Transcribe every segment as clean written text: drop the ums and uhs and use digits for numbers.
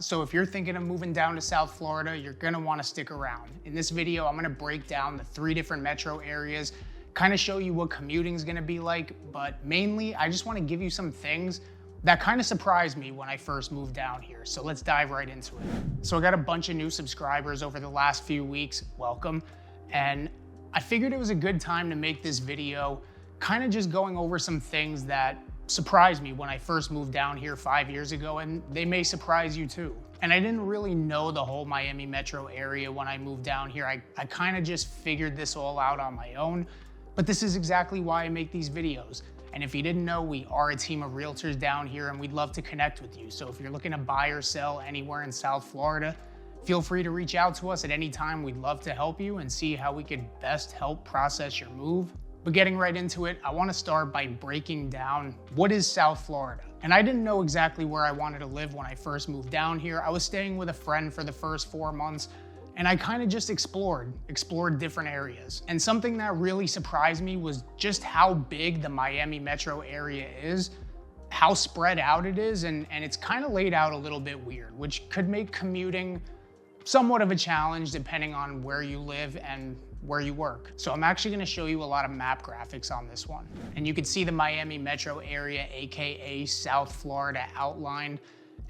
So if you're thinking of moving down to South Florida, you're gonna wanna stick around. In this video, I'm gonna break down the 3 different metro areas, kind of show you what commuting is gonna be like, but mainly I just wanna give you some things that kind of surprised me when I first moved down here. So let's dive right into it. So I got a bunch of new subscribers over the last few weeks, welcome. And I figured it was a good time to make this video, kind of just going over some things that surprised me when I first moved down here 5 years ago, and they may surprise you too. And I didn't really know the whole Miami metro area when I moved down here. I kind of just figured this all out on my own, but this is exactly why I make these videos. And if you didn't know, we are a team of realtors down here and we'd love to connect with you. So if you're looking to buy or sell anywhere in South Florida, feel free to reach out to us at any time. We'd love to help you and see how we could best help process your move. But getting right into it, I want to start by breaking down what is South Florida. And I didn't know exactly where I wanted to live when I first moved down here. I was staying with a friend for the first 4 months, and I kind of just explored different areas. And something that really surprised me was just how big the Miami metro area is, how spread out it is, and it's kind of laid out a little bit weird, which could make commuting somewhat of a challenge depending on where you live and where you work. So I'm actually gonna show you a lot of map graphics on this one. And you can see the Miami metro area, AKA South Florida outlined.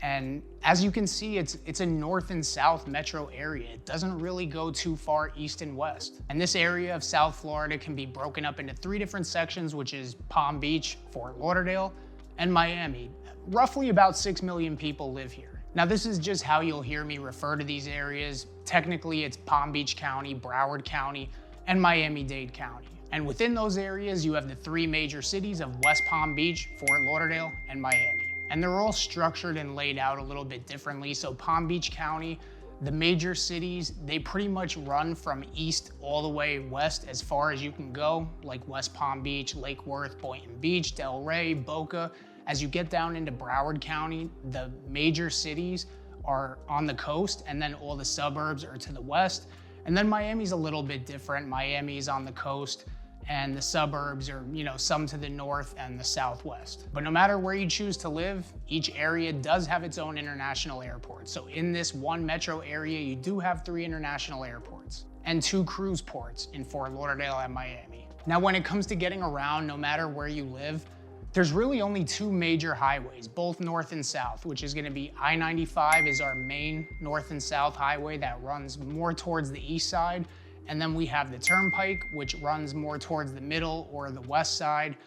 And as you can see, it's a north and south metro area. It doesn't really go too far east and west. And this area of South Florida can be broken up into 3 different sections, which is Palm Beach, Fort Lauderdale, and Miami. Roughly about 6 million people live here. Now this is just how you'll hear me refer to these areas. Technically it's Palm Beach County, Broward County, and Miami-Dade County. And within those areas, you have the 3 major cities of West Palm Beach, Fort Lauderdale, and Miami. And they're all structured and laid out a little bit differently. So Palm Beach County, the major cities, they pretty much run from east all the way west as far as you can go, like West Palm Beach, Lake Worth, Boynton Beach, Delray, Boca. As you get down into Broward County, the major cities are on the coast, and then all the suburbs are to the west. And then Miami's a little bit different. Miami's on the coast, and the suburbs are, some to the north and the southwest. But no matter where you choose to live, each area does have its own international airport. So in this one metro area, you do have 3 international airports and 2 cruise ports in Fort Lauderdale and Miami. Now, when it comes to getting around, no matter where you live, there's really only 2 major highways, both north and south, which is gonna be I-95 is our main north and south highway that runs more towards the east side. And then we have the Turnpike, which runs more towards the middle or the west side.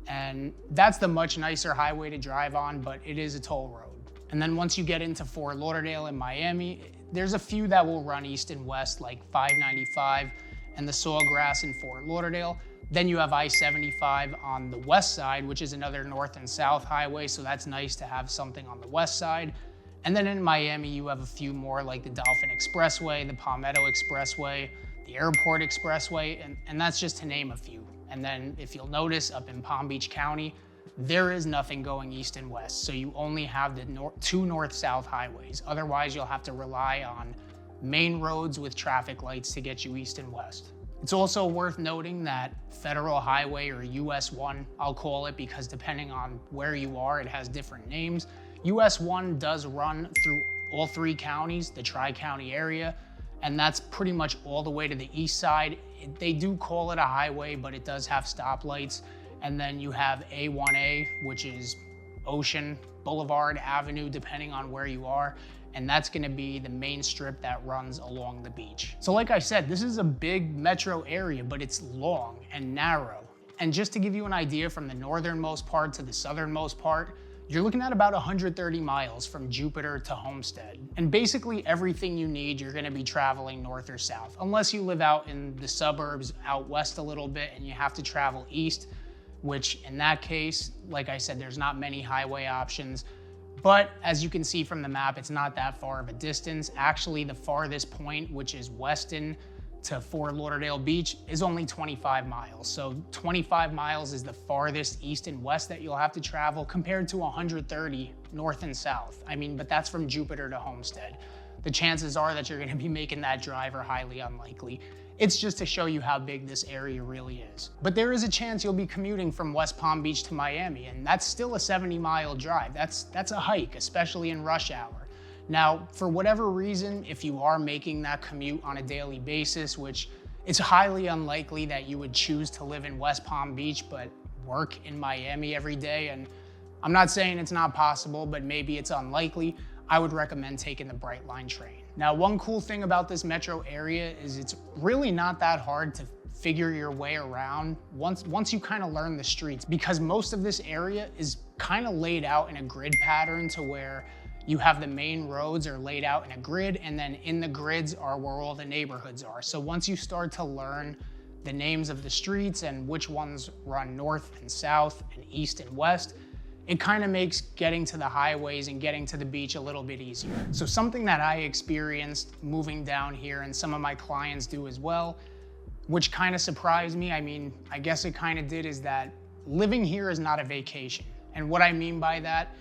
And that's the much nicer highway to drive on, but it is a toll road. And then once you get into Fort Lauderdale and Miami, there's a few that will run east and west, like 595 and the Sawgrass in Fort Lauderdale. Then you have I-75 on the west side, which is another north and south highway, so that's nice to have something on the west side. And then in Miami, you have a few more like the Dolphin Expressway, the Palmetto Expressway, the Airport Expressway, and that's just to name a few. And then if you'll notice, up in Palm Beach County, there is nothing going east and west, so you only have the 2 north-south highways. Otherwise, you'll have to rely on main roads with traffic lights to get you east and west. It's also worth noting that Federal Highway, or US 1, I'll call it, because depending on where you are, it has different names. US 1 does run through all 3 counties, the Tri-County area, and that's pretty much all the way to the east side. They do call it a highway, but it does have stoplights. And then you have A1A, which is Ocean, Boulevard, Avenue, depending on where you are. And that's gonna be the main strip that runs along the beach. So like I said, this is a big metro area, but it's long and narrow. And just to give you an idea, from the northernmost part to the southernmost part, you're looking at about 130 miles from Jupiter to Homestead. And basically everything you need, you're gonna be traveling north or south, unless you live out in the suburbs out west a little bit and you have to travel east, which in that case, like I said, there's not many highway options. But as you can see from the map, it's not that far of a distance. Actually, the farthest point, which is Weston to Fort Lauderdale Beach, is only 25 miles. So 25 miles is the farthest east and west that you'll have to travel, compared to 130 north and south. I mean, but that's from Jupiter to Homestead. The chances are that you're gonna be making that drive are highly unlikely. It's just to show you how big this area really is. But there is a chance you'll be commuting from West Palm Beach to Miami, and that's still a 70-mile drive. That's a hike, especially in rush hour. Now, for whatever reason, if you are making that commute on a daily basis, which it's highly unlikely that you would choose to live in West Palm Beach, but work in Miami every day, and I'm not saying it's not possible, but maybe it's unlikely, I would recommend taking the Brightline train. Now, one cool thing about this metro area is it's really not that hard to figure your way around once you kind of learn the streets, because most of this area is kind of laid out in a grid pattern to where you have the main roads are laid out in a grid, and then in the grids are where all the neighborhoods are. So once you start to learn the names of the streets and which ones run north and south and east and west, it kind of makes getting to the highways and getting to the beach a little bit easier. So something that I experienced moving down here, and some of my clients do as well, which kind of surprised me, I mean, I guess it kind of did, is that living here is not a vacation. And what I mean by that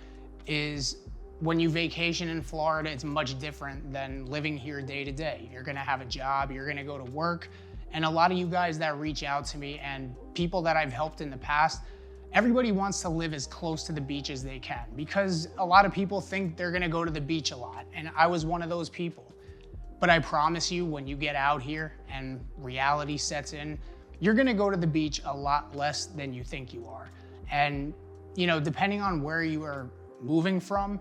is when you vacation in Florida, it's much different than living here day to day. You're gonna have a job, you're gonna go to work, and a lot of you guys that reach out to me and people that I've helped in the past, everybody wants to live as close to the beach as they can, because a lot of people think they're gonna go to the beach a lot, and I was one of those people. But I promise you, when you get out here and reality sets in, you're gonna go to the beach a lot less than you think you are. And you know, depending on where you are moving from,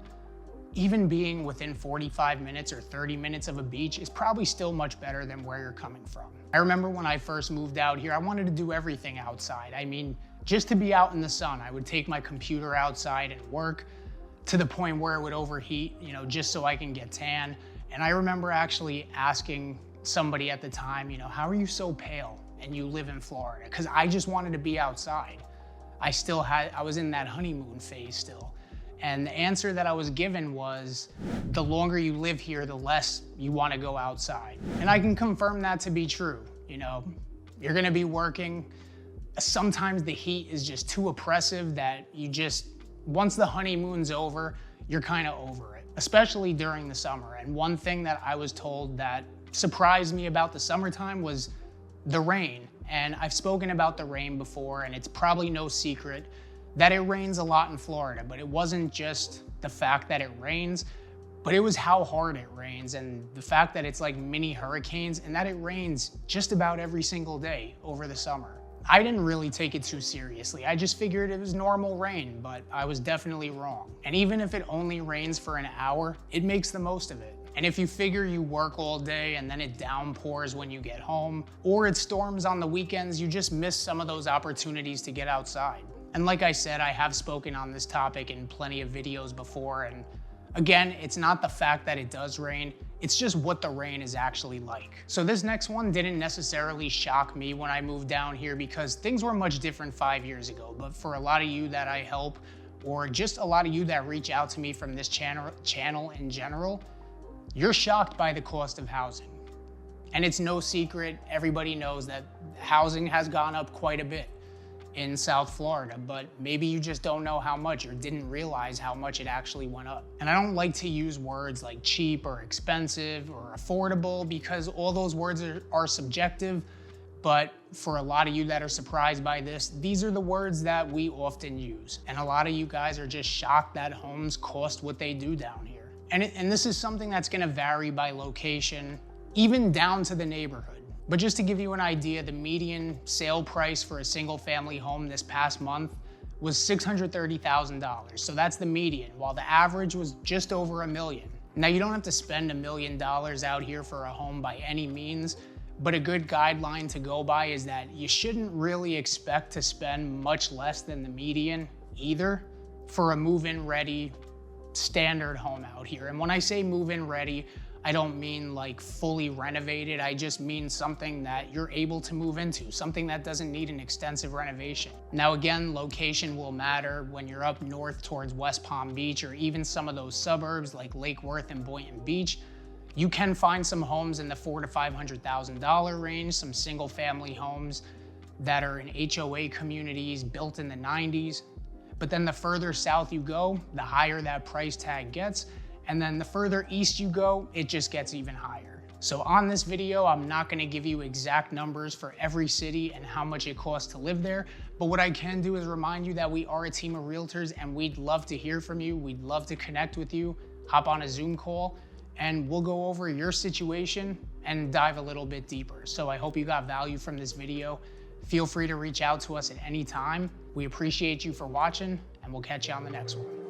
even being within 45 minutes or 30 minutes of a beach is probably still much better than where you're coming from. I remember when I first moved out here, I wanted to do everything outside. I mean, just to be out in the sun. I would take my computer outside and work to the point where it would overheat, you know, just so I can get tan. And I remember actually asking somebody at the time, you know, how are you so pale and you live in Florida? Because I just wanted to be outside. I was in that honeymoon phase still. And the answer that I was given was, the longer you live here, the less you want to go outside. And I can confirm that to be true. You know, you're gonna be working. Sometimes the heat is just too oppressive that once the honeymoon's over, you're kind of over it, especially during the summer. And one thing that I was told that surprised me about the summertime was the rain. And I've spoken about the rain before, and it's probably no secret that it rains a lot in Florida, but it wasn't just the fact that it rains, but it was how hard it rains, and the fact that it's like mini hurricanes, and that it rains just about every single day over the summer. I didn't really take it too seriously. I just figured it was normal rain, but I was definitely wrong. And even if it only rains for an hour, it makes the most of it. And if you figure you work all day and then it downpours when you get home, or it storms on the weekends, you just miss some of those opportunities to get outside. And like I said, I have spoken on this topic in plenty of videos before, and again, it's not the fact that it does rain, it's just what the rain is actually like. So this next one didn't necessarily shock me when I moved down here, because things were much different 5 years ago. But for a lot of you that I help, or just a lot of you that reach out to me from this channel in general, you're shocked by the cost of housing. And it's no secret, everybody knows that housing has gone up quite a bit in South Florida, but maybe you just don't know how much or didn't realize how much it actually went up. And I don't like to use words like cheap or expensive or affordable, because all those words are subjective, but for a lot of you that are surprised by this, these are the words that we often use. And a lot of you guys are just shocked that homes cost what they do down here. And this is something that's gonna vary by location, even down to the neighborhood. But just to give you an idea, the median sale price for a single family home this past month was $630,000. So that's the median, while the average was just over $1 million. Now, you don't have to spend $1 million out here for a home by any means, but a good guideline to go by is that you shouldn't really expect to spend much less than the median either for a move-in ready standard home out here. And when I say move-in ready, I don't mean like fully renovated. I just mean something that you're able to move into, something that doesn't need an extensive renovation. Now again, location will matter when you're up north towards West Palm Beach, or even some of those suburbs like Lake Worth and Boynton Beach. You can find some homes in the $400,000 to $500,000 range, some single family homes that are in HOA communities built in the 90s. But then the further south you go, the higher that price tag gets. And then the further east you go, it just gets even higher. So on this video, I'm not gonna give you exact numbers for every city and how much it costs to live there. But what I can do is remind you that we are a team of realtors, and we'd love to hear from you. We'd love to connect with you. hop on a Zoom call, and we'll go over your situation and dive a little bit deeper. So I hope you got value from this video. Feel free to reach out to us at any time. We appreciate you for watching, and we'll catch you on the next one.